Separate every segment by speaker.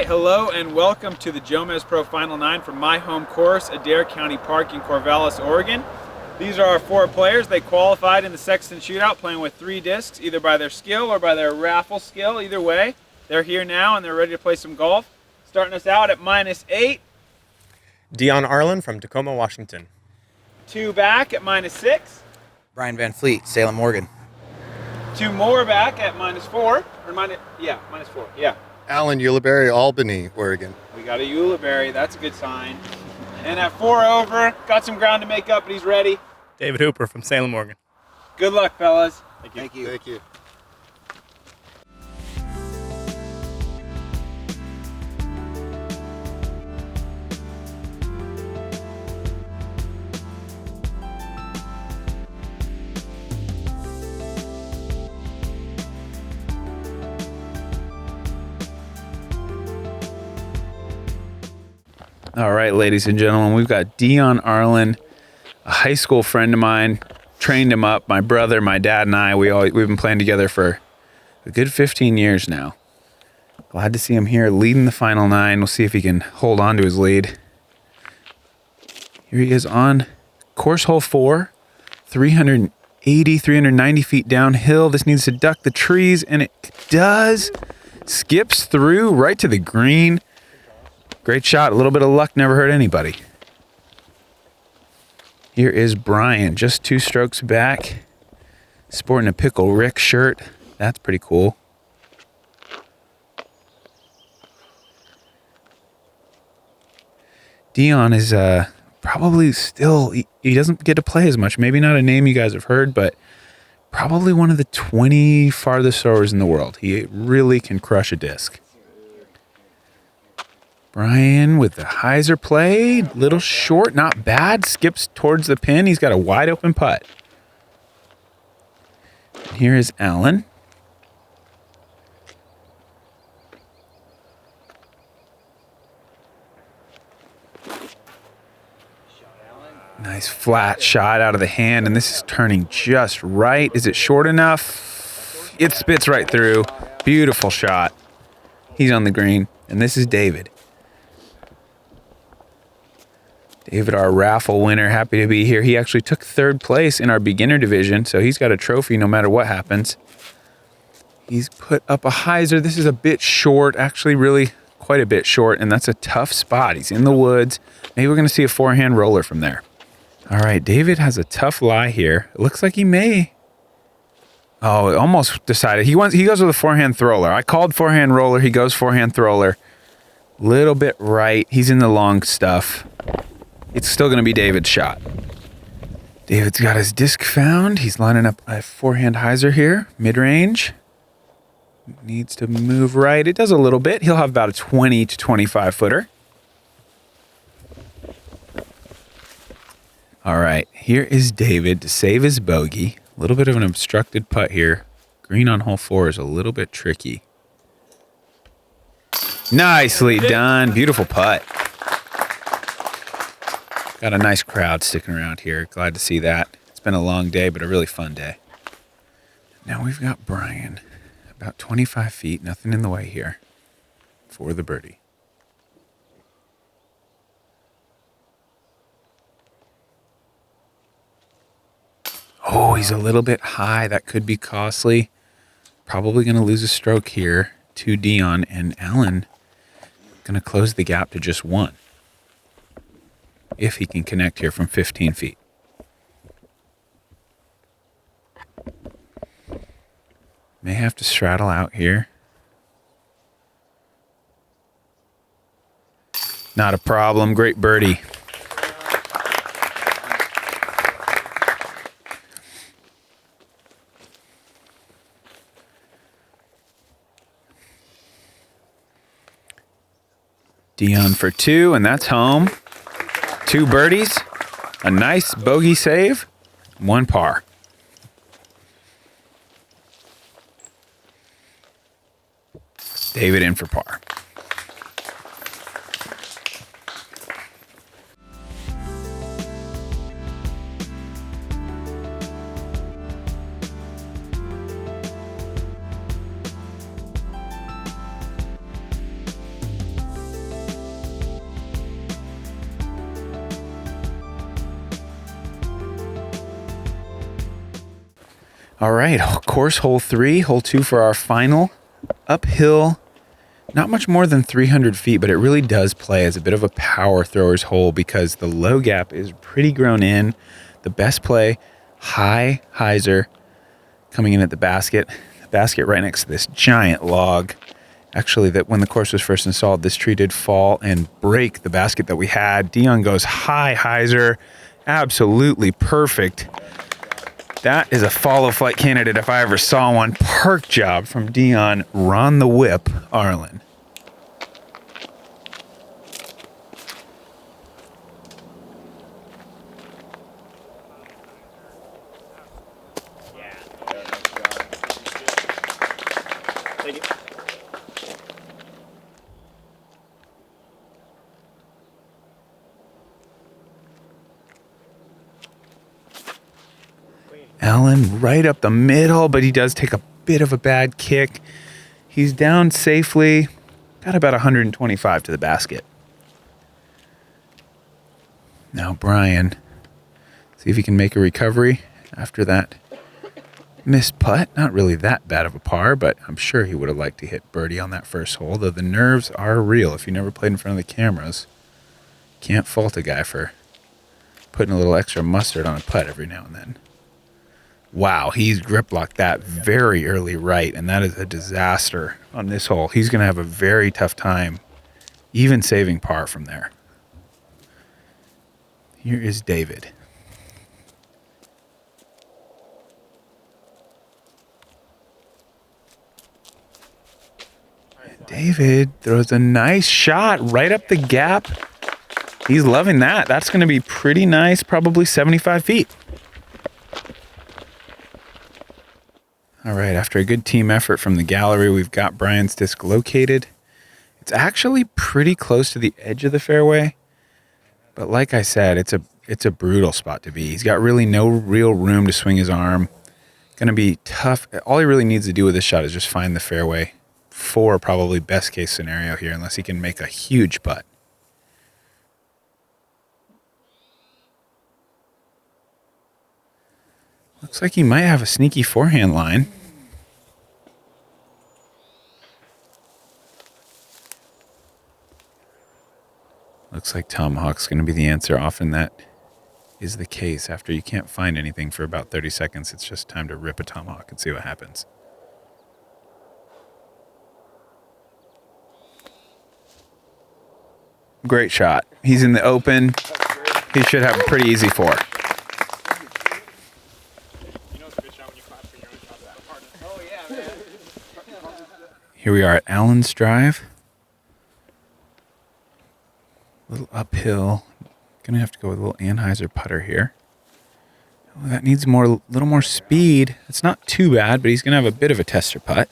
Speaker 1: right, hello and welcome to the Jomez Pro Final 9 from my home course, Adair Park in Corvallis, Oregon. These are our 4 players. They qualified in the Sexton Shootout playing with 3 discs, either by their skill or by their raffle skill. Either way, they're here now and they're ready to play some golf. Starting us out at -8.
Speaker 2: Dion Arlen from Tacoma, Washington.
Speaker 1: 2 back at -6.
Speaker 3: Brian Van Fleet, Salem, Oregon.
Speaker 1: 2 more back at -4. Or -4, yeah.
Speaker 4: Alan Ulibarri, Albany, Oregon.
Speaker 1: We got a Ulibarri, that's a good sign. And at 4 over, got some ground to make up, but he's ready.
Speaker 5: David Hooper from Salem, Oregon.
Speaker 1: Good luck, fellas.
Speaker 3: Thank you.
Speaker 4: Thank you.
Speaker 1: All right, ladies and gentlemen, we've got Dion Arlen, a high school friend of mine. Trained him up. My brother, my dad, and I, we've been playing together for a good 15 years now. Glad to see him here leading the final 9. We'll see if he can hold on to his lead. Here he is on course hole 4, 380, 390 feet downhill. This needs to duck the trees, and it does. Skips through right to the green. Great shot. A little bit of luck never hurt anybody. Here is Brian, just 2 strokes back, sporting a Pickle Rick shirt. That's pretty cool. Dion is probably still, he doesn't get to play as much. Maybe not a name you guys have heard, but probably one of the 20 farthest throwers in the world. He really can crush a disc. Brian with the hyzer play, little short, not bad, skips towards the pin. He's got a wide open putt. And here is Alan. Nice flat shot out of the hand, and this is turning just right. Is it short enough? It spits right through. Beautiful shot. He's on the green, and this is David. David, our raffle winner, happy to be here. He actually took 3rd place in our beginner division, so he's got a trophy no matter what happens. He's put up a hyzer. This is a bit short, actually really quite a bit short, and that's a tough spot. He's in the woods. Maybe we're going to see a forehand roller from there. All right, David has a tough lie here. It looks like he may. Oh, almost decided. He goes with a forehand thrower. I called forehand roller. He goes forehand thrower. Little bit right. He's in the long stuff. It's still going to be David's shot. David's got his disc found. He's lining up a forehand hyzer here, mid-range. Needs to move right. It does a little bit. He'll have about a 20 to 25 footer. All right, here is David to save his bogey. A little bit of an obstructed putt here. Green on hole 4 is a little bit tricky. Nicely done. Beautiful putt. Got a nice crowd sticking around here. Glad to see that. It's been a long day, but a really fun day. Now we've got Brian. About 25 feet. Nothing in the way here for the birdie. Oh, he's a little bit high. That could be costly. Probably going to lose a stroke here to Dion, and Alan going to close the gap to just 1. If he can connect here from 15 feet. May have to straddle out here. Not a problem. Great birdie. Dion for 2, and that's home. 2 birdies, a nice bogey save, 1 par. David in for par. All right, course hole 3, hole 2 for our final. Uphill, not much more than 300 feet, but it really does play as a bit of a power thrower's hole because the low gap is pretty grown in. The best play, high hyzer coming in at the basket. The basket right next to this giant log. Actually, that when the course was first installed, this tree did fall and break the basket that we had. Dion goes high hyzer, absolutely perfect. That is a follow flight candidate if I ever saw one. Park job from Dion. Ron the Whip Arlen. Allen right up the middle, but he does take a bit of a bad kick. He's down safely. Got about 125 to the basket. Now Brian, see if he can make a recovery after that missed putt. Not really that bad of a par, but I'm sure he would have liked to hit birdie on that first hole, though the nerves are real. If you never played in front of the cameras, can't fault a guy for putting a little extra mustard on a putt every now and then. Wow, he's grip locked that very early right, and that is a disaster on this hole. He's going to have a very tough time even saving par from there. Here is David. David throws a nice shot right up the gap. He's loving that. That's going to be pretty nice, probably 75 feet. All right, after a good team effort from the gallery, we've got Brian's disc located. It's actually pretty close to the edge of the fairway, but like I said, it's a brutal spot to be. He's got really no real room to swing his arm. Going to be tough. All he really needs to do with this shot is just find the fairway for probably best case scenario here, unless he can make a huge putt. Looks like he might have a sneaky forehand line. Looks like tomahawk's going to be the answer. Often that is the case. After you can't find anything for about 30 seconds, it's just time to rip a tomahawk and see what happens. Great shot. He's in the open. He should have a pretty easy four. Here we are at Allen's Drive. A little uphill. Gonna have to go with a little Anheuser putter here. Oh, that needs a little more speed. It's not too bad, but he's gonna have a bit of a tester putt.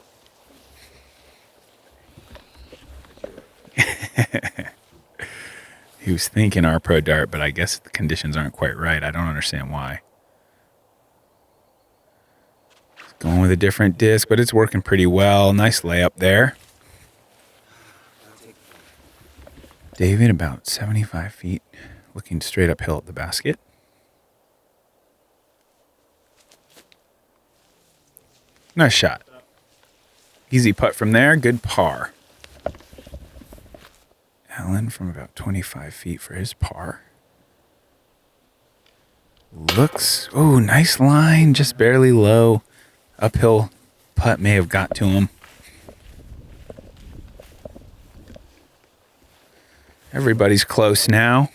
Speaker 1: He was thinking our pro dart, but I guess the conditions aren't quite right. I don't understand why. Going with a different disc, but it's working pretty well. Nice layup there. David about 75 feet, looking straight uphill at the basket. Nice shot. Easy putt from there, good par. Allen from about 25 feet for his par. Looks, oh, nice line, just barely low. Uphill putt may have got to him. Everybody's close now.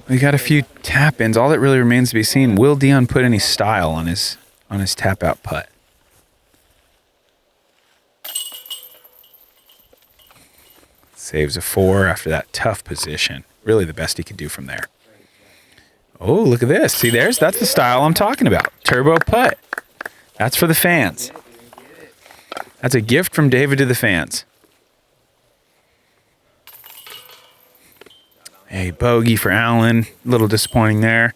Speaker 1: We got a few tap-ins. All that really remains to be seen. Will Dion put any style on his tap-out putt? Saves a 4 after that tough position. Really the best he could do from there. Oh, look at this. See, that's the style I'm talking about. Turbo putt. That's for the fans. That's a gift from David to the fans. Hey, bogey for Allen. A little disappointing there.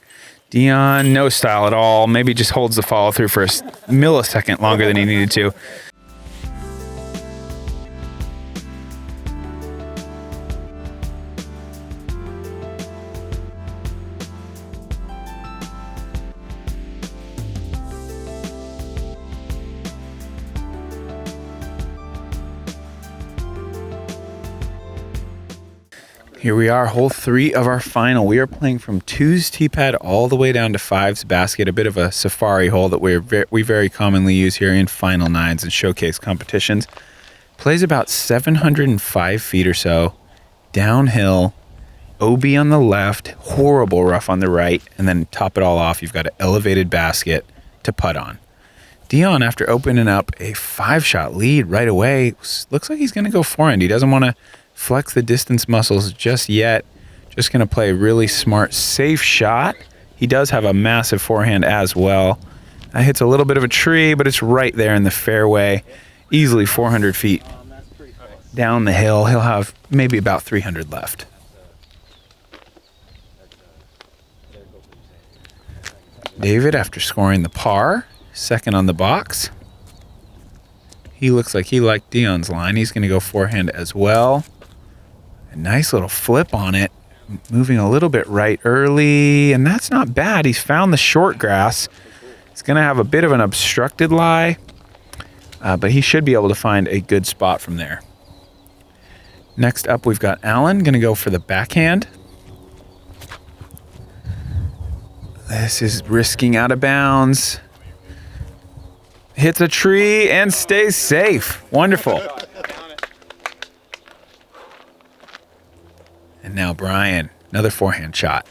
Speaker 1: Dion, no style at all. Maybe just holds the follow through for a millisecond longer than he needed to. Here we are, hole 3 of our final. We are playing from 2's tee pad all the way down to 5's basket, a bit of a safari hole that we very commonly use here in final 9s and showcase competitions. Plays about 705 feet or so, downhill, OB on the left, horrible rough on the right, and then top it all off, you've got an elevated basket to putt on. Dion, after opening up a 5-shot lead right away, looks like he's going to go forehand. He doesn't want to flex the distance muscles just yet. Just going to play a really smart, safe shot. He does have a massive forehand as well. That hits a little bit of a tree, but it's right there in the fairway. Easily 400 feet down the hill. He'll have maybe about 300 left. David, after scoring the par, second on the box. He looks like he liked Dion's line. He's going to go forehand as well. A nice little flip on it, moving a little bit right early, and that's not bad. He's found the short grass. He's going to have a bit of an obstructed lie, but he should be able to find a good spot from there. Next up, we've got Alan, going to go for the backhand. This is risking out of bounds. Hits a tree and stays safe. Wonderful. And now Brian, another forehand shot.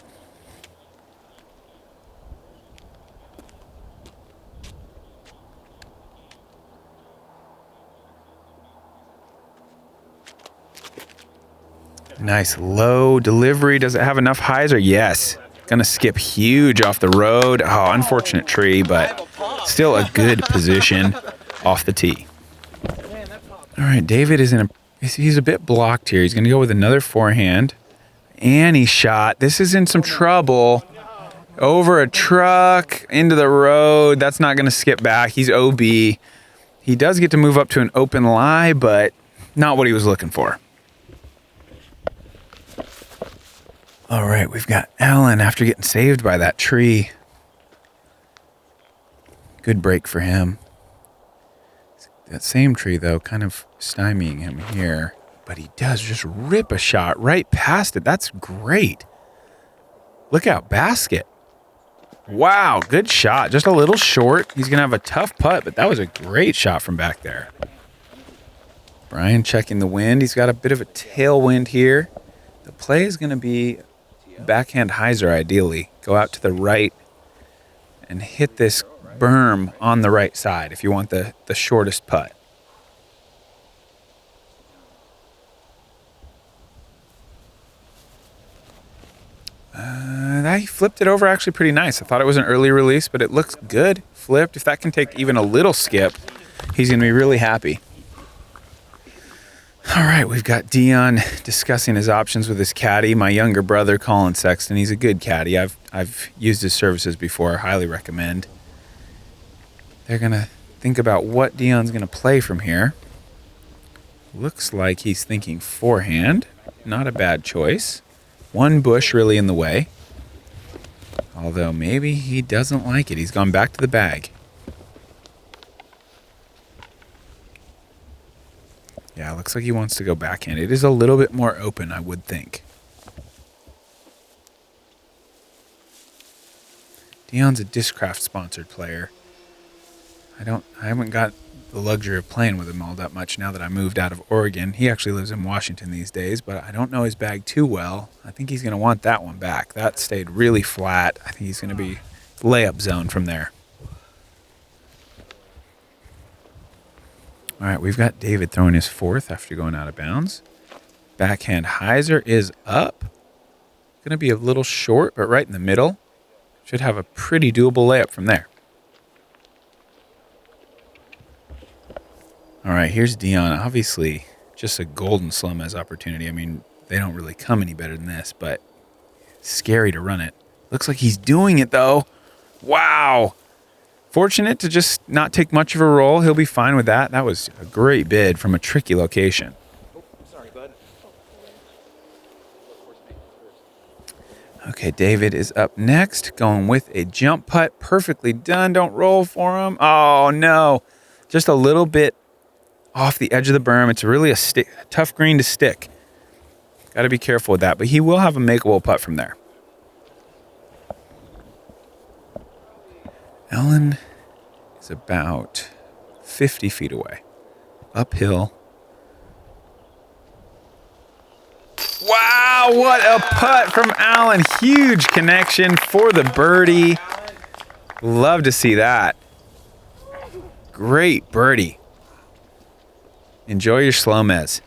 Speaker 1: Nice low delivery. Does it have enough hyzer? Yes. Gonna skip huge off the road. Oh, unfortunate tree, but still a good position off the tee. All right, David he's a bit blocked here. He's gonna go with another forehand. And he shot. This is in some trouble. Over a truck, into the road. That's not gonna skip back. He's OB. He does get to move up to an open lie, but not what he was looking for. All right, we've got Alan after getting saved by that tree. Good break for him. That same tree, though, kind of stymieing him here. But he does just rip a shot right past it. That's great. Look out, basket. Wow, good shot. Just a little short. He's going to have a tough putt, but that was a great shot from back there. Brian checking the wind. He's got a bit of a tailwind here. The play is going to be backhand hyzer, ideally. Go out to the right and hit this berm on the right side if you want the shortest putt. I flipped it over actually pretty nice. I thought it was an early release, but it looks good. Flipped. If that can take even a little skip, he's going to be really happy. All right, we've got Dion discussing his options with his caddy, my younger brother, Colin Sexton. He's a good caddy. I've used his services before. I highly recommend. They're going to think about what Dion's going to play from here. Looks like he's thinking forehand. Not a bad choice. One bush really in the way. Although maybe he doesn't like it. He's gone back to the bag. Yeah, looks like he wants to go backhand. It is a little bit more open, I would think. Dion's a Discraft sponsored player. I haven't got the luxury of playing with him all that much now that I moved out of Oregon. He actually lives in Washington these days, but I don't know his bag too well. I think he's going to want that one back. That stayed really flat. I think he's going to be layup zone from there. All right, we've got David throwing his fourth after going out of bounds. Backhand hyzer is up. Going to be a little short, but right in the middle. Should have a pretty doable layup from there. All right, here's Dion. Obviously, just a golden Jomez opportunity. I mean, they don't really come any better than this, but it's scary to run it. Looks like he's doing it, though. Wow. Fortunate to just not take much of a roll. He'll be fine with that. That was a great bid from a tricky location.
Speaker 3: Sorry, bud.
Speaker 1: Okay, David is up next, going with a jump putt. Perfectly done. Don't roll for him. Oh, no. Just a little bit off the edge of the berm. It's really a tough green to stick. Got to be careful with that, but he will have a makeable putt from there. Alan is about 50 feet away. Uphill. Wow, what a putt from Alan. Huge connection for the birdie. Love to see that. Great birdie. Enjoy your slow mez.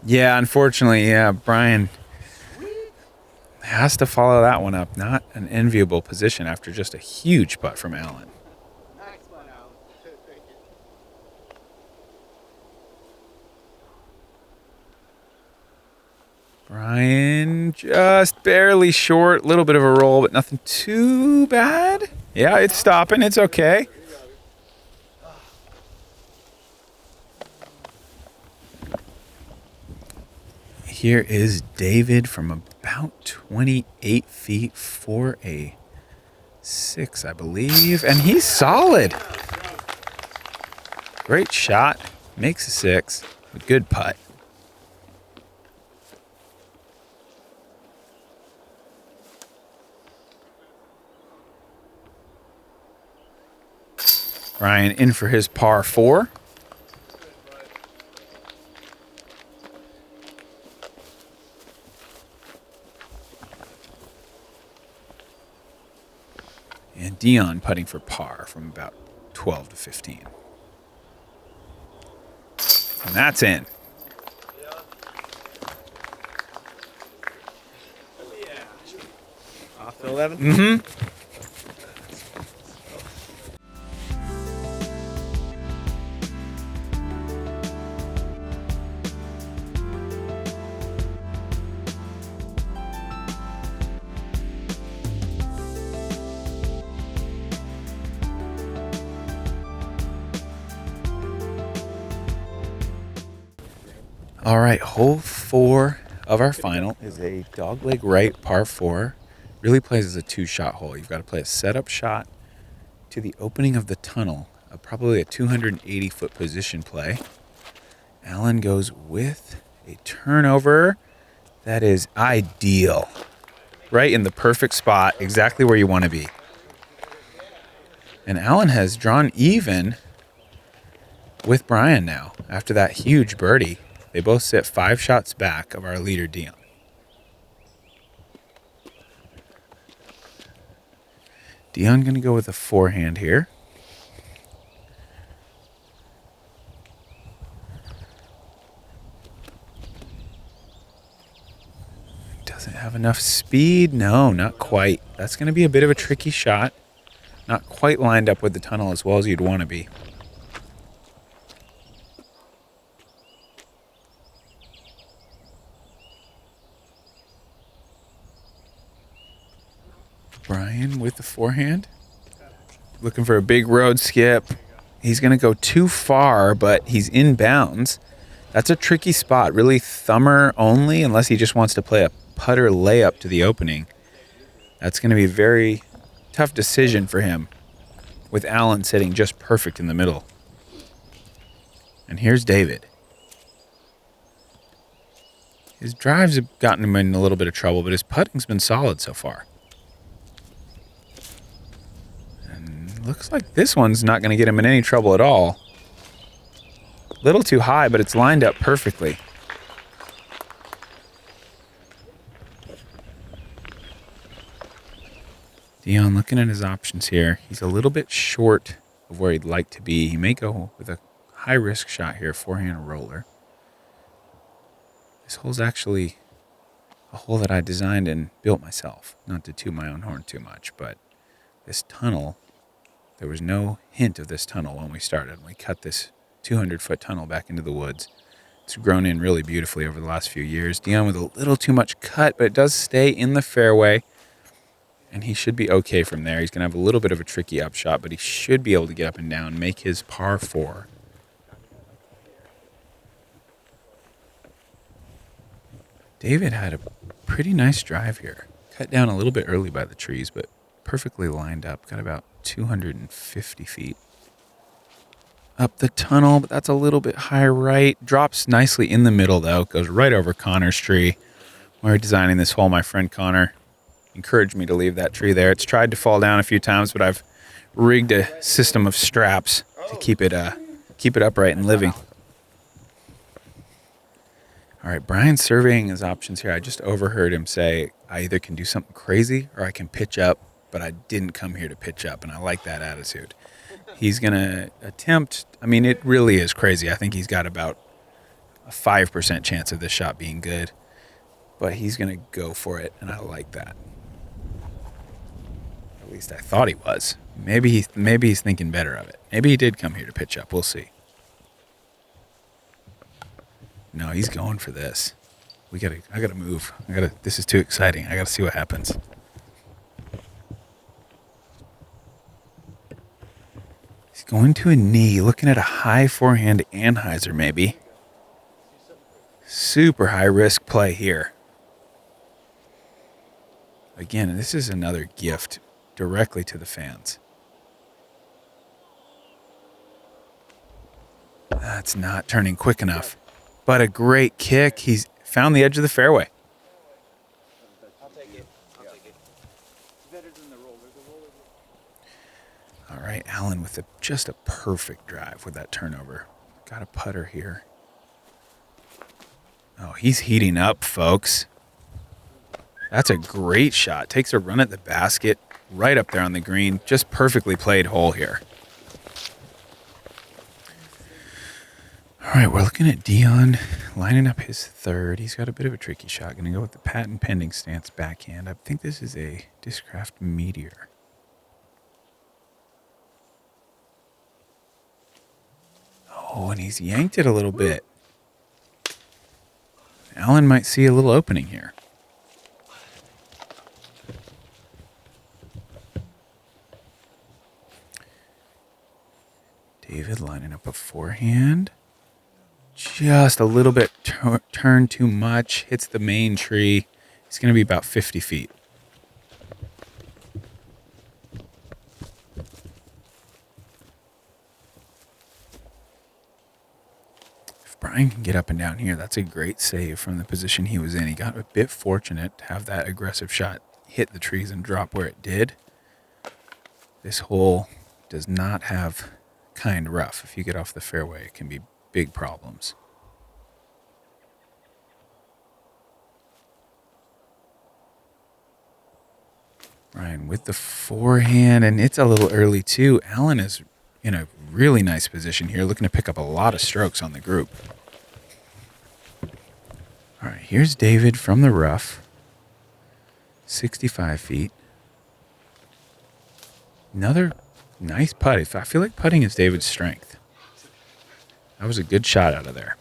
Speaker 1: Yeah, unfortunately, yeah, Brian has to follow that one up. Not an enviable position after just a huge putt from Alan. Brian just barely short, little bit of a roll, but nothing too bad. Yeah, it's stopping. It's okay. Here is David from about 28 feet for a 6, I believe. And he's solid. Great shot. Makes a 6. A good putt. Ryan in for his par 4. And Dion putting for par from about 12 to 15. And that's in.
Speaker 5: Off to 11.
Speaker 1: Mm-hmm. All right, hole 4 of our final is a dogleg right par 4. Really plays as a 2-shot hole. You've got to play a setup shot to the opening of the tunnel, probably a 280-foot position play. Alan goes with a turnover that is ideal. Right in the perfect spot, exactly where you want to be. And Alan has drawn even with Brian now after that huge birdie. They both sit 5 shots back of our leader, Dion. Dion going to go with a forehand here. Doesn't have enough speed. No, not quite. That's going to be a bit of a tricky shot. Not quite lined up with the tunnel as well as you'd want to be. Brian with the forehand. Looking for a big road skip. He's going to go too far, but he's in bounds. That's a tricky spot. Really thumber only, unless he just wants to play a putter layup to the opening. That's going to be a very tough decision for him, with Alan sitting just perfect in the middle. And here's David. His drives have gotten him in a little bit of trouble, but his putting's been solid so far. Looks like this one's not going to get him in any trouble at all. A little too high, but it's lined up perfectly. Dion looking at his options here. He's a little bit short of where he'd like to be. He may go with a high-risk shot here, forehand roller. This hole's actually a hole that I designed and built myself. Not to toot my own horn too much, but this tunnel... There was no hint of this tunnel when we started. We cut this 200-foot tunnel back into the woods. It's grown in really beautifully over the last few years. Dion with a little too much cut, but it does stay in the fairway. And he should be okay from there. He's going to have a little bit of a tricky upshot, but he should be able to get up and down, make his par 4. David had a pretty nice drive here. Cut down a little bit early by the trees, but perfectly lined up. Got about 250 feet up the tunnel, but that's a little bit high right. Drops nicely in the middle, though. Goes right over Connor's tree. When we were designing this hole, my friend Connor encouraged me to leave that tree there. It's tried to fall down a few times, but I've rigged a system of straps to keep it upright and living. All right, Brian's surveying his options here. I just overheard him say, I either can do something crazy or I can pitch up, but I didn't come here to pitch up, and I like that attitude. He's going to attempt, I mean, it really is crazy. I think he's got about a 5% chance of this shot being good, but he's going to go for it, and I like that. At least I thought he was. Maybe he's thinking better of it. Maybe he did come here to pitch up. We'll see. No, he's going for this. I gotta move. This is too exciting. I gotta see what happens. He's going to a knee, looking at a high forehand anhyzer maybe. Super high risk play here. Again, this is another gift directly to the fans. That's not turning quick enough. But a great kick. He's found the edge of the fairway.
Speaker 3: I'll take it. Better than the roller.
Speaker 1: All right, Alan with just a perfect drive with that turnover. Got a putter here. Oh, he's heating up, folks. That's a great shot. Takes a run at the basket, right up there on the green. Just perfectly played hole here. All right, we're looking at Dion lining up his third. He's got a bit of a tricky shot. Going to go with the patent pending stance backhand. I think this is a Discraft Meteor. Oh, and he's yanked it a little bit. Alan might see a little opening here. David lining up a forehand. Just a little bit turned too much. Hits the main tree. He's going to be about 50 feet. If Brian can get up and down here, that's a great save from the position he was in. He got a bit fortunate to have that aggressive shot hit the trees and drop where it did. This hole does not have kind rough. If you get off the fairway, it can be big problems. Ryan with the forehand, and it's a little early too. Alan is in a really nice position here, looking to pick up a lot of strokes on the group. All right, here's David from the rough. 65 feet. Another nice putt. I feel like putting is David's strength. That was a good shot out of there.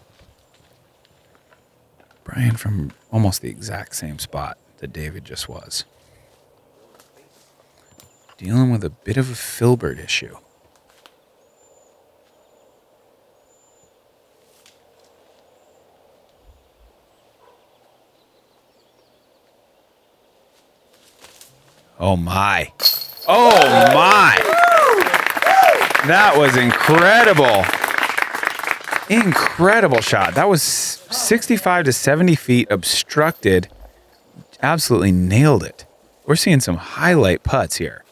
Speaker 1: Brian from almost the exact same spot that David just was. Dealing with a bit of a filbert issue. Oh my. Oh my. That was incredible. Incredible shot. That was 65 to 70 feet obstructed. Absolutely nailed it. We're seeing some highlight putts here.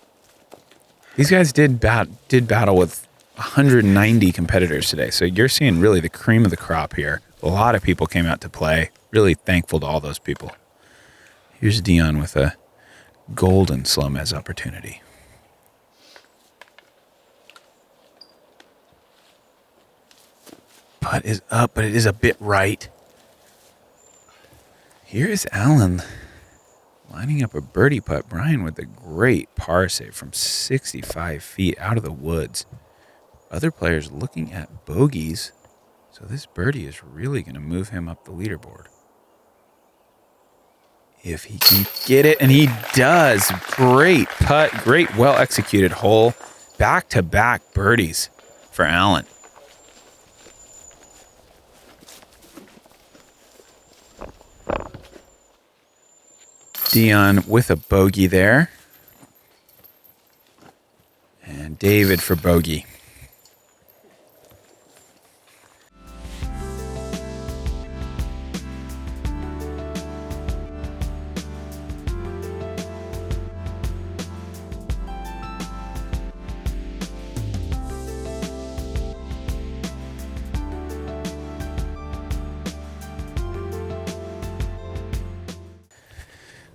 Speaker 1: These guys did battle with 190 competitors today. So you're seeing really the cream of the crop here. A lot of people came out to play. Really thankful to all those people. Here's Dion with a golden Jomez opportunity. Putt is up, but it is a bit right. Here is Alan lining up a birdie putt. Brian with a great par save from 65 feet out of the woods. Other players looking at bogeys. So this birdie is really going to move him up the leaderboard. If he can get it, and he does. Great putt, great well-executed hole. Back-to-back birdies for Alan. Dion with a bogey there. And David for bogey.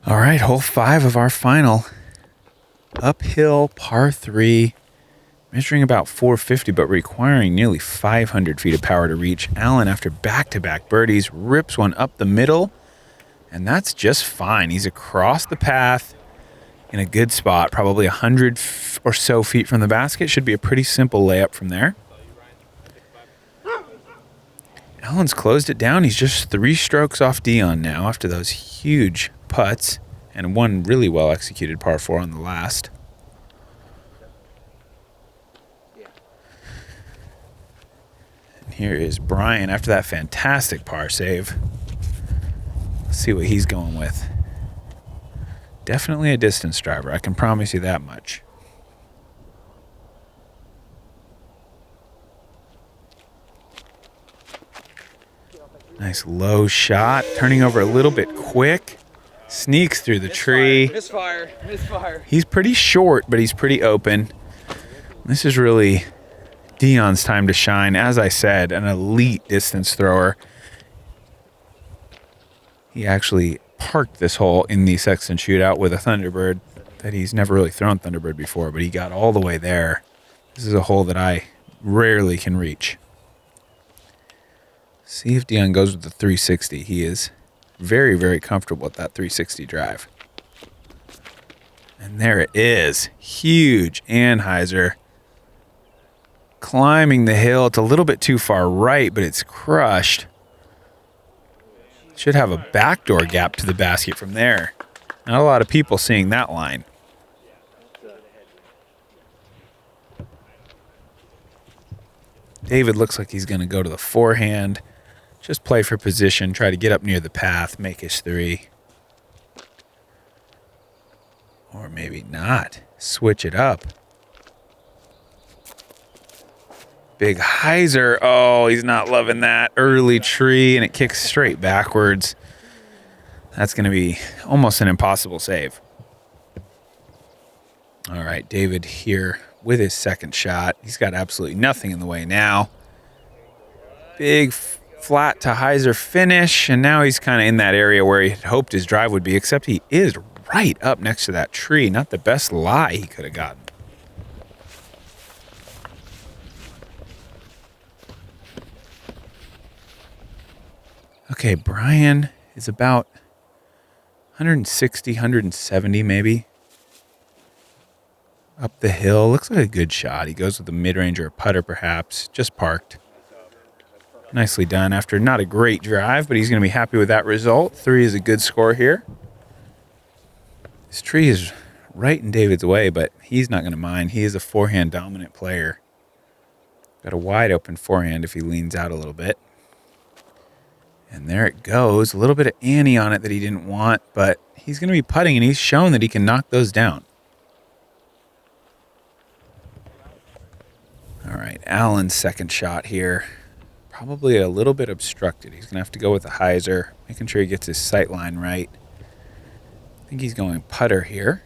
Speaker 1: All right, hole 5 of our final. Uphill par 3, measuring about 450, but requiring nearly 500 feet of power to reach. Allen, after back-to-back birdies, rips one up the middle, and that's just fine. He's across the path in a good spot, probably 100 or so feet from the basket. Should be a pretty simple layup from there. Allen's closed it down. He's just 3 strokes off Dion now after those huge putts and one really well-executed par 4 on the last. And here is Brian after that fantastic par save. Let's see what he's going with. Definitely a distance driver. I can promise you that much. Nice low shot. Turning over a little bit quick. Sneaks through the tree.
Speaker 3: Misfire. Misfire.
Speaker 1: He's pretty short, but he's pretty open. This is really Dion's time to shine. As I said, an elite distance thrower. He actually parked this hole in the Sexton Shootout with a Thunderbird that he's never really thrown Thunderbird before, but he got all the way there. This is a hole that I rarely can reach. See if Dion goes with the 360. He is very, very comfortable with that 360 drive. And there it is. Huge anhyzer. Climbing the hill. It's a little bit too far right, but it's crushed. Should have a backdoor gap to the basket from there. Not a lot of people seeing that line. David looks like he's going to go to the forehand. Just play for position, try to get up near the path, make his 3. Or maybe not. Switch it up. Big hyzer. Oh, he's not loving that. Early tree, and it kicks straight backwards. That's going to be almost an impossible save. All right, David here with his second shot. He's got absolutely nothing in the way now. Big flat to hyzer finish, and now he's kind of in that area where he had hoped his drive would be, except he is right up next to that tree. Not the best lie he could have gotten. Okay, Brian is about 160, 170 maybe. Up the hill. Looks like a good shot. He goes with a mid-range or a putter perhaps. Just parked. Nicely done after not a great drive, but he's going to be happy with that result. 3 is a good score here. This tree is right in David's way, but he's not going to mind. He is a forehand dominant player. Got a wide open forehand if he leans out a little bit. And there it goes. A little bit of ante on it that he didn't want, but he's going to be putting, and he's shown that he can knock those down. All right, Allen's second shot here. Probably a little bit obstructed. He's going to have to go with a hyzer, making sure he gets his sight line right. I think he's going putter here.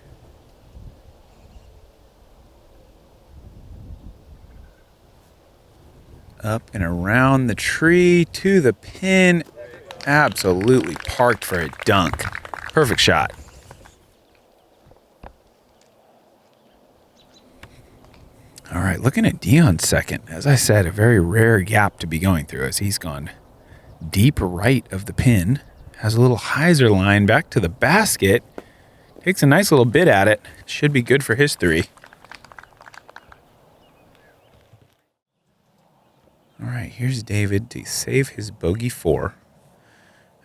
Speaker 1: Up and around the tree to the pin. Absolutely parked for a dunk. Perfect shot. All right, looking at Dion's second. As I said, a very rare gap to be going through as he's gone deep right of the pin. Has a little hyzer line back to the basket. Takes a nice little bit at it. Should be good for his 3. All right, here's David to save his bogey 4.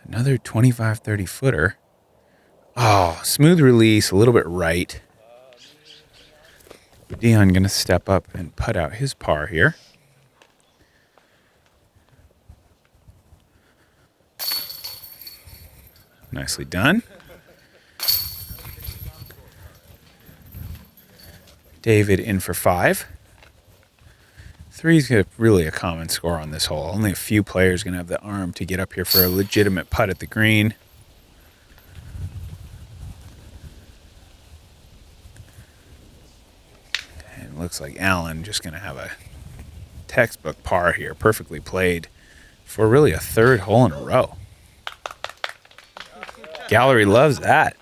Speaker 1: Another 25-30 footer. Oh, smooth release, a little bit right. Dion going to step up and putt out his par here. Nicely done. David in for 5. 3 is really a common score on this hole. Only a few players going to have the arm to get up here for a legitimate putt at the green. And it looks like Allen just going to have a textbook par here. Perfectly played for really a 3rd hole in a row. Gallery loves that.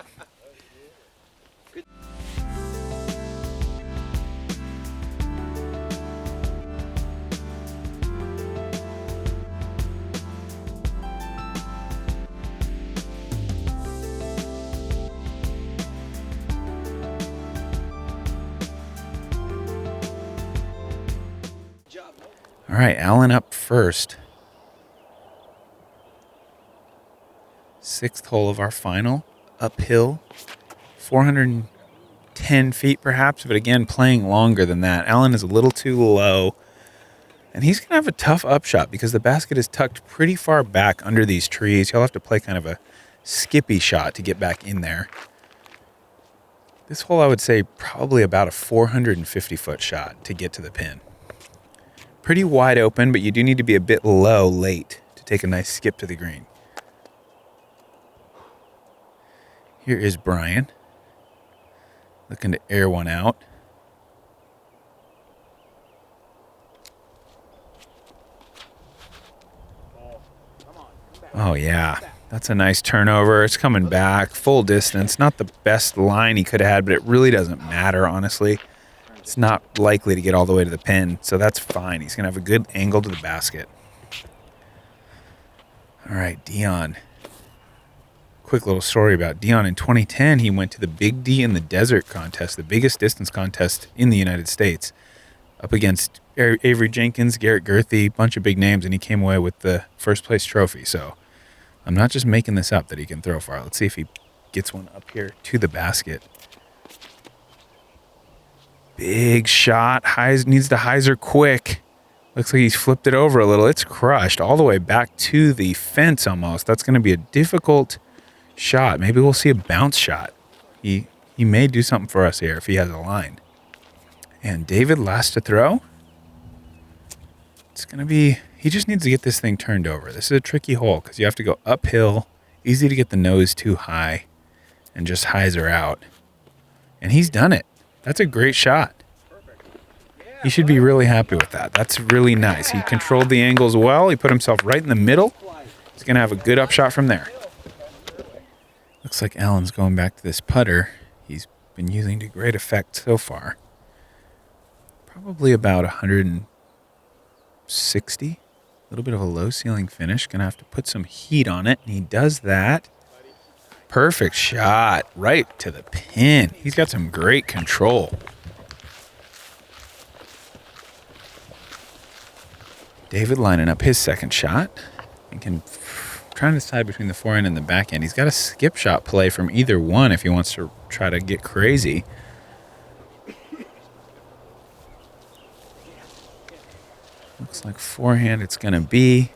Speaker 1: All right, Alan up first. 6th hole of our final. Uphill. 410 feet perhaps, but again, playing longer than that. Alan is a little too low. And he's going to have a tough upshot because the basket is tucked pretty far back under these trees. He'll have to play kind of a skippy shot to get back in there. This hole, I would say, probably about a 450-foot shot to get to the pin. Pretty wide open, but you do need to be a bit low late to take a nice skip to the green. Here is Brian, looking to air one out. Oh, yeah. That's a nice turnover. It's coming back. Full distance. Not the best line he could have had, but it really doesn't matter, honestly. It's not likely to get all the way to the pin, so that's fine. He's going to have a good angle to the basket. All right, Dion. Quick little story about Dion. In 2010, he went to the Big D in the Desert contest, the biggest distance contest in the United States, up against Avery Jenkins, Garrett Gerthy, bunch of big names, and he came away with the first place trophy. So I'm not just making this up that he can throw far. Let's see if he gets one up here to the basket. Big shot. Needs the hyzer quick. Looks like he's flipped it over a little. It's crushed all the way back to the fence almost. That's going to be a difficult shot. Maybe we'll see a bounce shot. He may do something for us here if he has a line. And David last to throw. It's going to be... He just needs to get this thing turned over. This is a tricky hole because you have to go uphill. Easy to get the nose too high and just hyzer out. And he's done it. That's a great shot. He should be really happy with that. That's really nice. He controlled the angles well. He put himself right in the middle. He's going to have a good upshot from there. Looks like Alan's going back to this putter. He's been using to great effect so far. Probably about 160. A little bit of a low ceiling finish. Going to have to put some heat on it. And he does that. Perfect shot. Right to the pin. He's got some great control. David lining up his second shot. He can trying to decide between the forehand and the backhand. He's got a skip shot play from either one if he wants to try to get crazy. Looks like forehand it's going to be.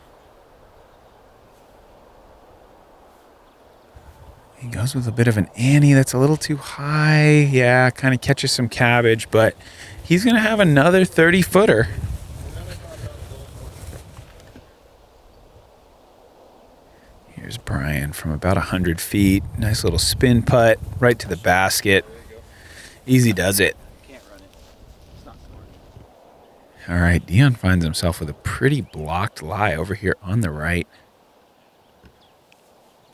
Speaker 1: He goes with a bit of an ante that's a little too high. Yeah, kind of catches some cabbage, but he's going to have another 30-footer. Here's Brian from about 100 feet. Nice little spin putt right to the basket. Easy does it.
Speaker 3: Can't run it. It's not smart.
Speaker 1: All right, Dion finds himself with a pretty blocked lie over here on the right.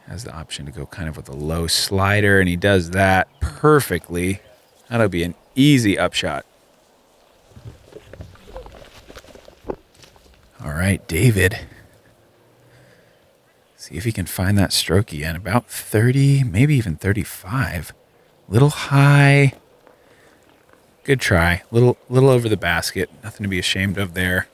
Speaker 1: Has the option to go kind of with a low slider, and he does that perfectly. That'll be an easy upshot. All right, David. See if he can find that stroke again. About 30, maybe even 35. Little high. Good try. Little over the basket. Nothing to be ashamed of there.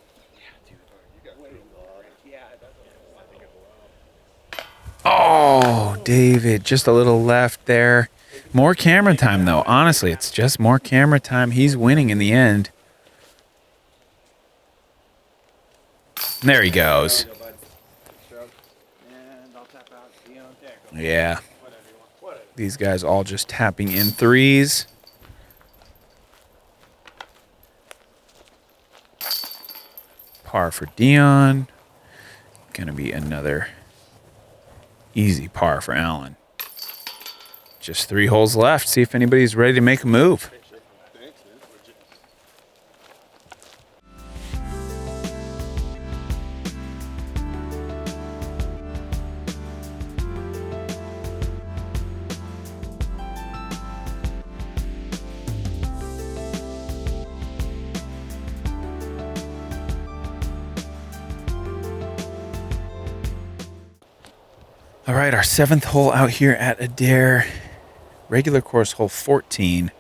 Speaker 1: Oh, David, just a little left there. More camera time, though. Honestly, it's just more camera time. He's winning in the end. And there he goes. Yeah. These guys all just tapping in threes. Par for Dion. Gonna be another easy par for Alan. Just 3 holes left. See if anybody's ready to make a move. All right, our 7th hole out here at Adair. Regular course hole 14,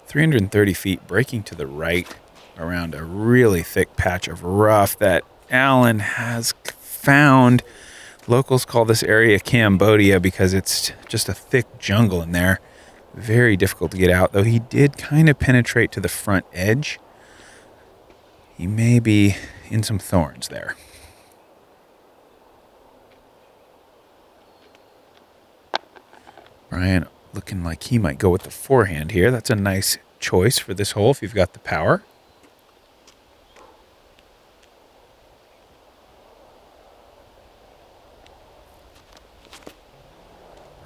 Speaker 1: 330 feet, breaking to the right. around a really thick patch of rough that Alan has found. Locals call this area Cambodia because it's just a thick jungle in there. Very difficult to get out, though he did kind of penetrate to the front edge. He may be in some thorns there. Brian looking like he might go with the forehand here. That's a nice choice for this hole if you've got the power.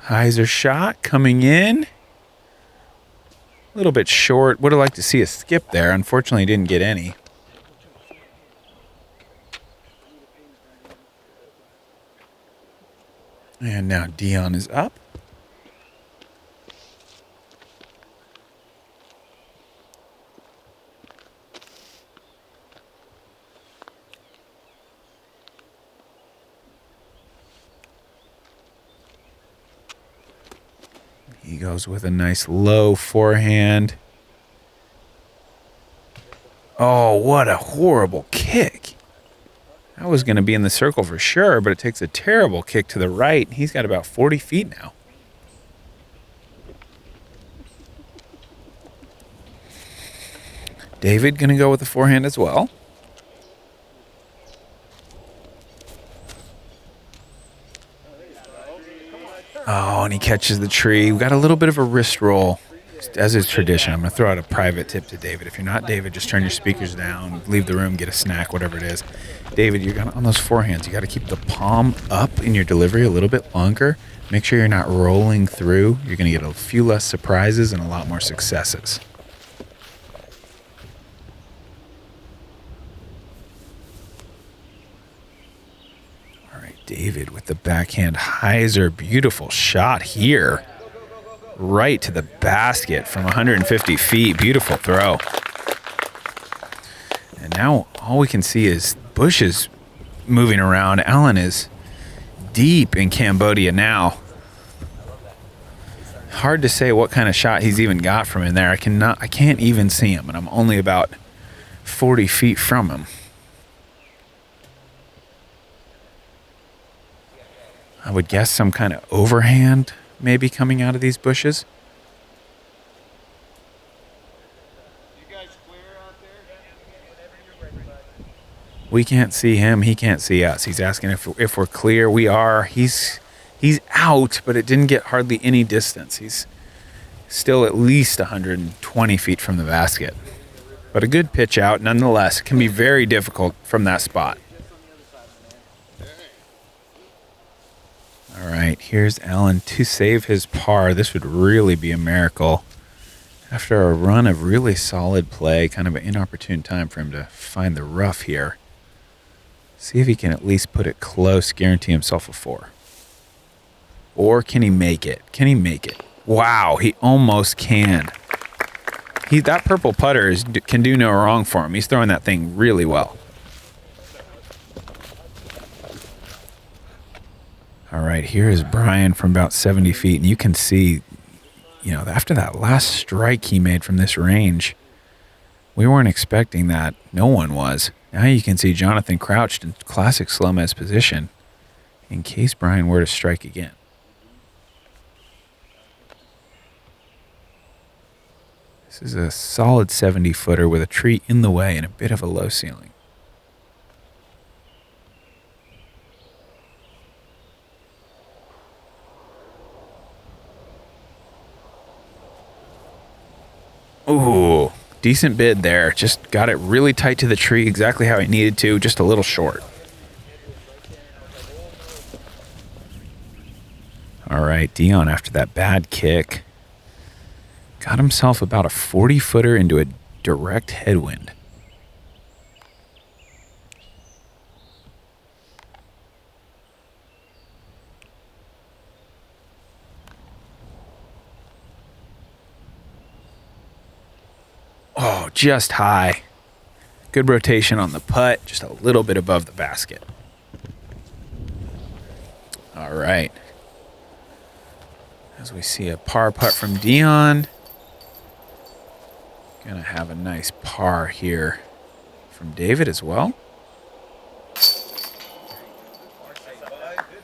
Speaker 1: Heiser shot coming in. A little bit short. Would have liked to see a skip there. Unfortunately, didn't get any. And now Dion is up. He goes with a nice low forehand. Oh, what a horrible kick. That was going to be in the circle for sure, but it takes a terrible kick to the right. He's got about 40 feet now. David going to go with the forehand as well. Oh, and he catches the tree. We got a little bit of a wrist roll, as is tradition. I'm going to throw out a private tip to David. If you're not David, just turn your speakers down, leave the room, get a snack, whatever it is. David, you're gonna, on those forehands, you got to keep the palm up in your delivery a little bit longer. Make sure you're not rolling through. You're going to get a few less surprises and a lot more successes. David with the backhand hyzer. Beautiful shot here. Right to the basket from 150 feet. Beautiful throw. And now all we can see is bushes moving around. Alan is deep in Cambodia now. Hard to say what kind of shot he's even got from in there. I can't even see him, and I'm only about 40 feet from him. I would guess some kind of overhand maybe coming out of these bushes.
Speaker 3: You guys clear out there?
Speaker 1: We can't see him. He can't see us. He's asking if we're clear. We are. He's out, but it didn't get hardly any distance. He's still at least 120 feet from the basket. But a good pitch out nonetheless. It can be very difficult from that spot. All right, here's Alan to save his par. This would really be a miracle. After a run of really solid play, kind of an inopportune time for him to find the rough here. See if he can at least put it close, guarantee himself a 4. Or can he make it? Can he make it? Wow, he almost can. That purple putter can do no wrong for him. He's throwing that thing really well. All right, here is Brian from about 70 feet, and you can see, after that last strike he made from this range, we weren't expecting that. No one was. Now you can see Jonathan crouched in classic Jomez position in case Brian were to strike again. This is a solid 70-footer with a tree in the way and a bit of a low ceiling. Ooh, decent bid there. Just got it really tight to the tree, exactly how it needed to, just a little short. All right, Dion, after that bad kick, got himself about a 40-footer into a direct headwind. Oh, just high. Good rotation on the putt, just a little bit above the basket. All right. As we see a par putt from Dion. Gonna have a nice par here from David as well.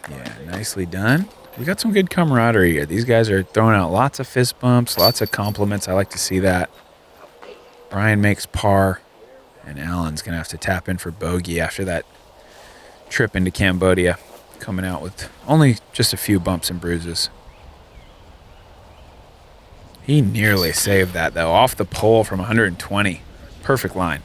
Speaker 1: Yeah, nicely done. We got some good camaraderie here. These guys are throwing out lots of fist bumps, lots of compliments. I like to see that. Brian makes par, and Alan's going to have to tap in for bogey after that trip into Cambodia, coming out with only just a few bumps and bruises. He nearly saved that, though, off the pole from 120. Perfect line.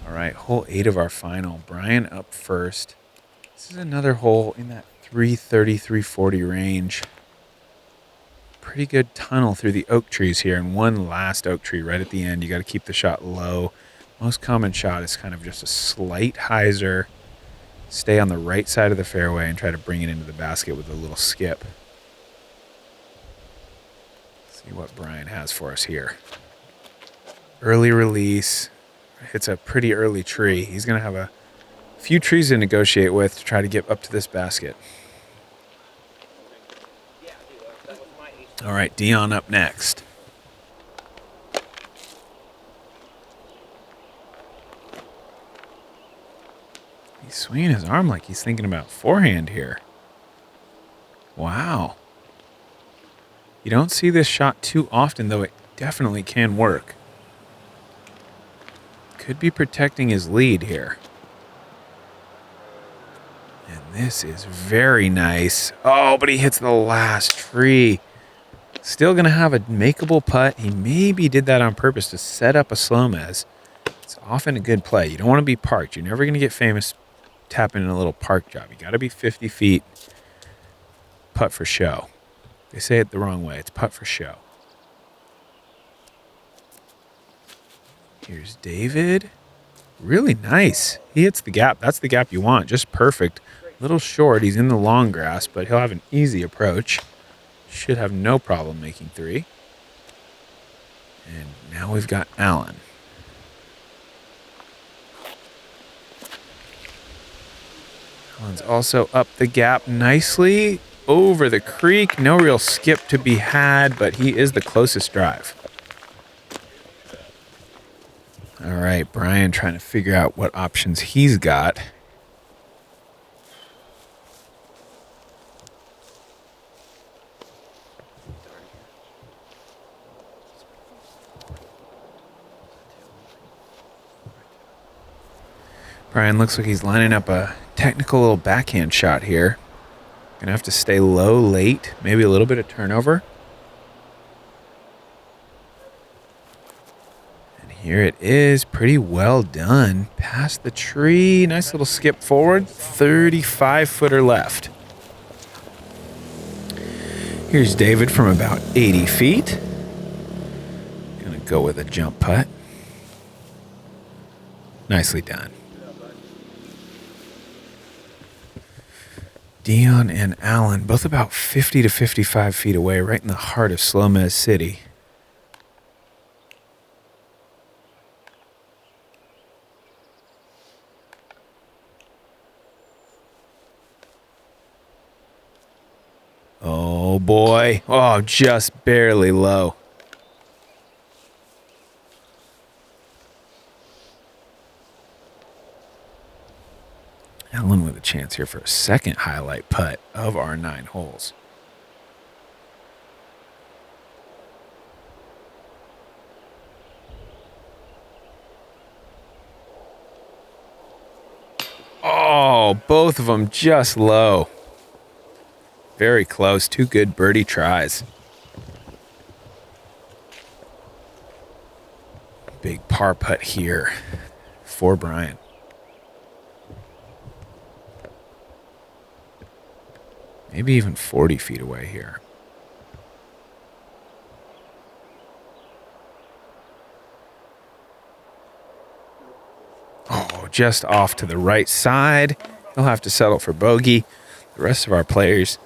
Speaker 1: All right, hole 8 of our final. Brian up first. This is another hole in that 330, 340 range. Pretty good tunnel through the oak trees here, and one last oak tree right at the end. You got to keep the shot low. Most common shot is kind of just a slight hyzer. Stay on the right side of the fairway and try to bring it into the basket with a little skip. See what Brian has for us here. Early release. Hits a pretty early tree. He's going to have a few trees to negotiate with to try to get up to this basket. All right, Dion up next. He's swinging his arm like he's thinking about forehand here. Wow. You don't see this shot too often, though it definitely can work. Could be protecting his lead here. And this is very nice. Oh, but he hits the last tree. Still going to have a makeable putt. He maybe did that on purpose to set up a slow-mez. It's often a good play. You don't want to be parked. You're never going to get famous tapping in a little park job. You got to be 50 feet. Putt for show. They say it the wrong way. It's putt for show. Here's David. Really nice. He hits the gap. That's the gap you want. Just perfect. Little short. He's in the long grass, but he'll have an easy approach. Should have no problem making 3. And now we've got Alan. Alan's also up the gap nicely. Over the creek. No real skip to be had, but he is the closest drive. All right, Brian trying to figure out what options he's got. Brian looks like he's lining up a technical little backhand shot here. Gonna have to stay low late, maybe a little bit of turnover. Here it is, pretty well done. Past the tree, nice little skip forward, 35-footer left. Here's David from about 80 feet. Gonna go with a jump putt. Nicely done. Dion and Alan, both about 50 to 55 feet away, right in the heart of Slomez City. Oh boy. Oh, just barely low. Alan with a chance here for a second highlight putt of our 9 holes. Oh, both of them just low. Very close. 2 good birdie tries. Big par putt here for Brian. Maybe even 40 feet away here. Oh, just off to the right side. He'll have to settle for bogey. The rest of our players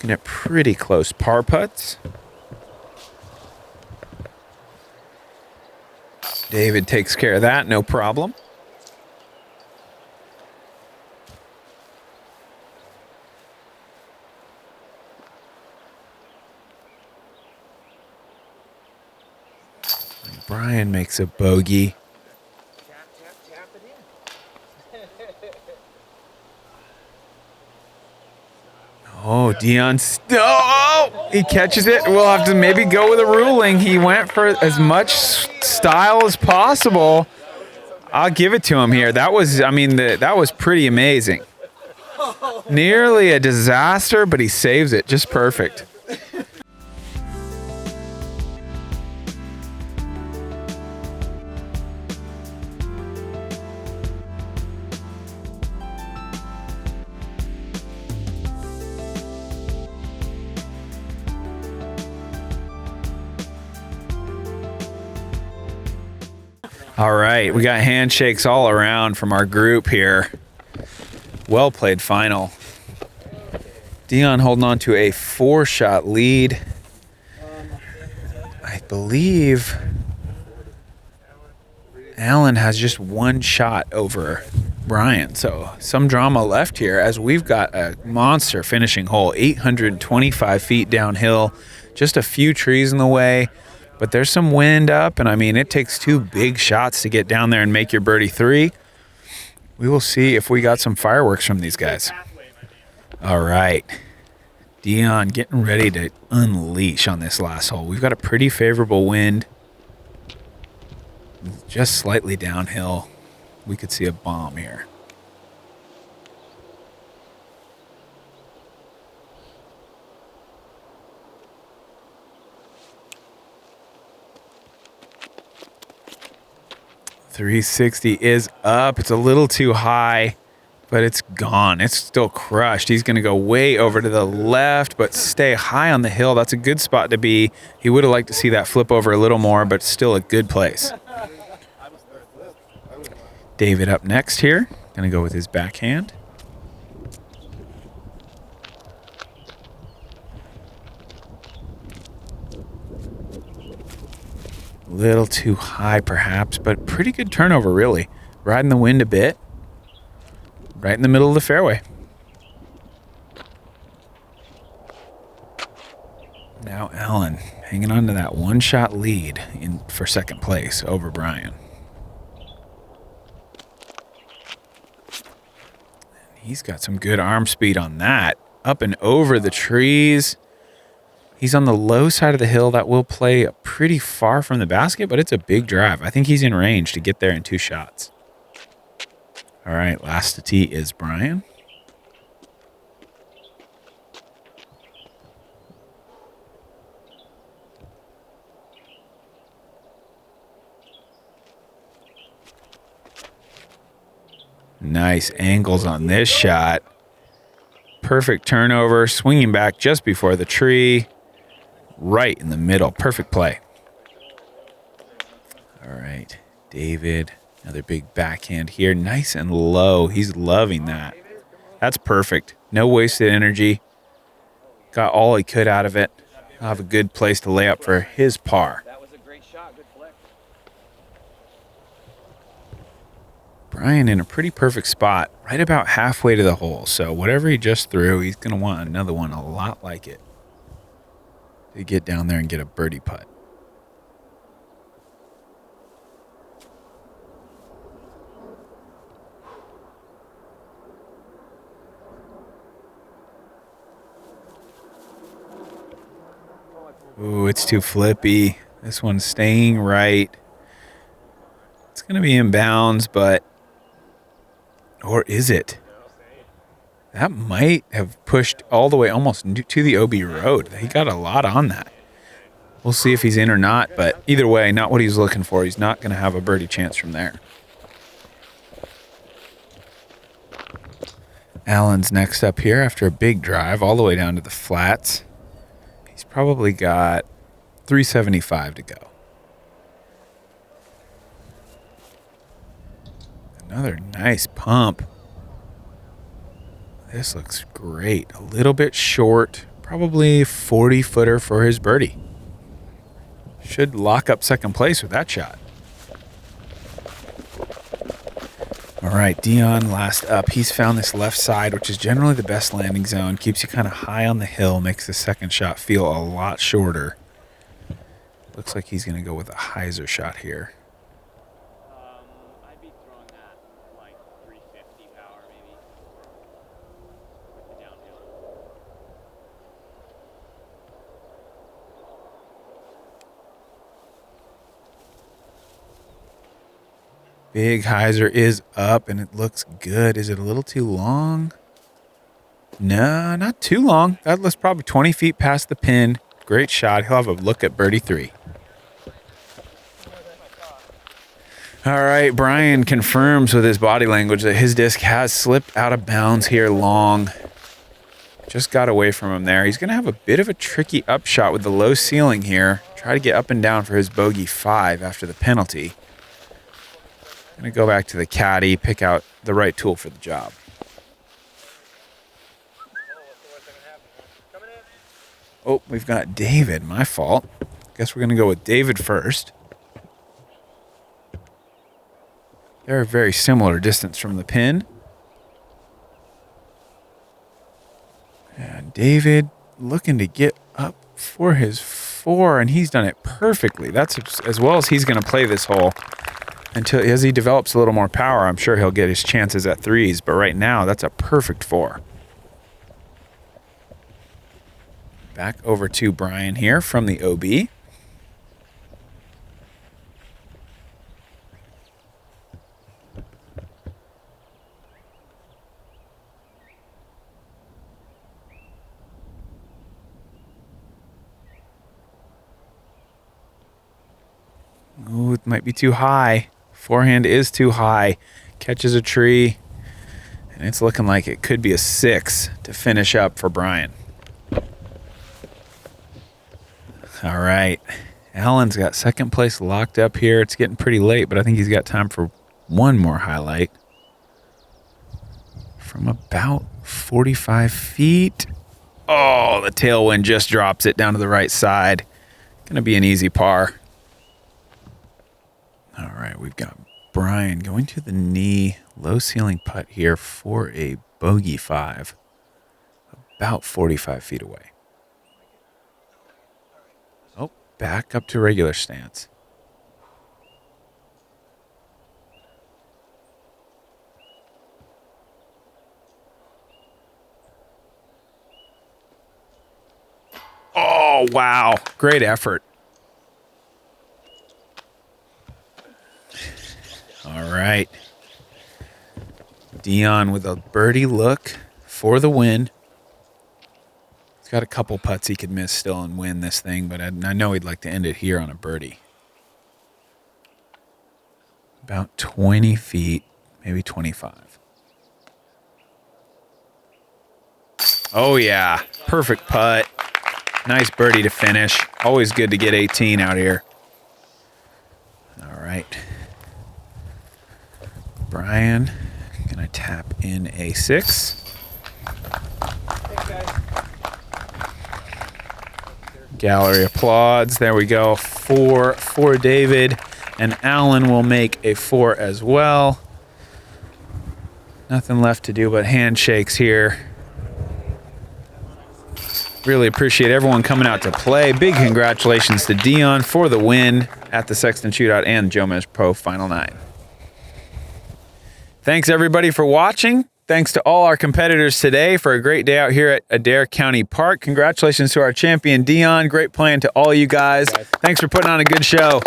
Speaker 1: Looking at pretty close par putts. David takes care of that, no problem. Brian makes a bogey.
Speaker 3: Tap it in.
Speaker 1: Oh, Dion. Oh, he catches it. We'll have to maybe go with a ruling. He went for as much style as possible. I'll give it to him here. That was, I mean, that was pretty amazing. Nearly a disaster, but he saves it just perfect. All right, we got handshakes all around from our group here. Well played final. Dion holding on to a 4-shot lead. I believe Alan has just 1 shot over Brian. So some drama left here as we've got a monster finishing hole, 825 feet downhill, just a few trees in the way. But there's some wind up, and I mean, it takes 2 big shots to get down there and make your birdie 3. We will see if we got some fireworks from these guys. All right. Dion getting ready to unleash on this last hole. We've got a pretty favorable wind. Just slightly downhill. We could see a bomb here. .360 is up. It's a little too high, but it's gone. It's still crushed. He's going to go way over to the left, but stay high on the hill. That's a good spot to be. He would have liked to see that flip over a little more, but still a good place. David up next here. Going to go with his backhand. Little too high perhaps, but pretty good turnover really. Riding the wind a bit. Right in the middle of the fairway. Now Alan hanging on to that 1-shot lead for second place over Brian. He's got some good arm speed on that. Up and over the trees. He's on the low side of the hill. That will play pretty far from the basket, but it's a big drive. I think he's in range to get there in 2 shots. All right, last to tee is Brian. Nice angles on this shot. Perfect turnover, swinging back just before the tree. Right in the middle. Perfect play. All right. David, another big backhand here. Nice and low. He's loving that. That's perfect. No wasted energy. Got all he could out of it. He'll have a good place to lay up for his par.
Speaker 3: That was a great shot. Good flick.
Speaker 1: Brian in a pretty perfect spot, right about halfway to the hole. So whatever he just threw, he's going to want another one a lot like it to get down there and get a birdie putt. Ooh, it's too flippy. This one's staying right. It's going to be in bounds, but... Or is it? That might have pushed all the way almost to the OB road. He got a lot on that. We'll see if he's in or not, but either way, not what he's looking for. He's not going to have a birdie chance from there. Alan's next up here after a big drive all the way down to the flats. He's probably got 375 to go. Another nice pump. This looks great. A little bit short. Probably 40-footer for his birdie. Should lock up second place with that shot. All right, Dion last up. He's found this left side, which is generally the best landing zone. Keeps you kind of high on the hill, makes the second shot feel a lot shorter. Looks like he's going to go with a hyzer shot here.
Speaker 3: I'd be throwing that like 350 power maybe. With the downhill.
Speaker 1: Big hyzer is up, and it looks good. Is it a little too long? No, not too long. That was probably 20 feet past the pin. Great shot. He'll have a look at birdie 3. All right, Brian confirms with his body language that his disc has slipped out of bounds here long. Just got away from him there. He's going to have a bit of a tricky upshot with the low ceiling here. Try to get up and down for his bogey 5 after the penalty. Going to go back to the caddy, pick out the right tool for the job. Oh, we've got David. My fault. Guess we're going to go with David first. They're a very similar distance from the pin. And David looking to get up for his 4, and he's done it perfectly. That's as well as he's going to play this hole. Until as he develops a little more power, I'm sure he'll get his chances at 3s. But right now, that's a perfect 4. Back over to Brian here from the OB. Ooh, it might be too high. Forehand is too high. Catches a tree. And it's looking like it could be a 6 to finish up for Brian. All right. Alan's got second place locked up here. It's getting pretty late, but I think he's got time for one more highlight. From about 45 feet. Oh, the tailwind just drops it down to the right side. Going to be an easy par. All right, we've got Brian going to the knee, low ceiling putt here for a bogey 5, about 45 feet away. Oh, back up to regular stance. Oh, wow. Great effort. All right. Dion with a birdie look for the win. He's got a couple putts he could miss still and win this thing, but I know he'd like to end it here on a birdie. About 20 feet, maybe 25. Oh, yeah. Perfect putt. Nice birdie to finish. Always good to get 18 out here. All right. Brian, gonna tap in a 6. Gallery applauds. There we go. 4 for David. And Alan will make a 4 as well. Nothing left to do but handshakes here. Really appreciate everyone coming out to play. Big congratulations to Dion for the win at the Sexton Shootout and Jomez Pro Final 9. Thanks everybody for watching. Thanks to all our competitors today for a great day out here at Adair County Park. Congratulations to our champion Dion. Great playing to all you guys. Thanks for putting on a good show.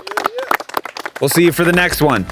Speaker 1: We'll see you for the next one.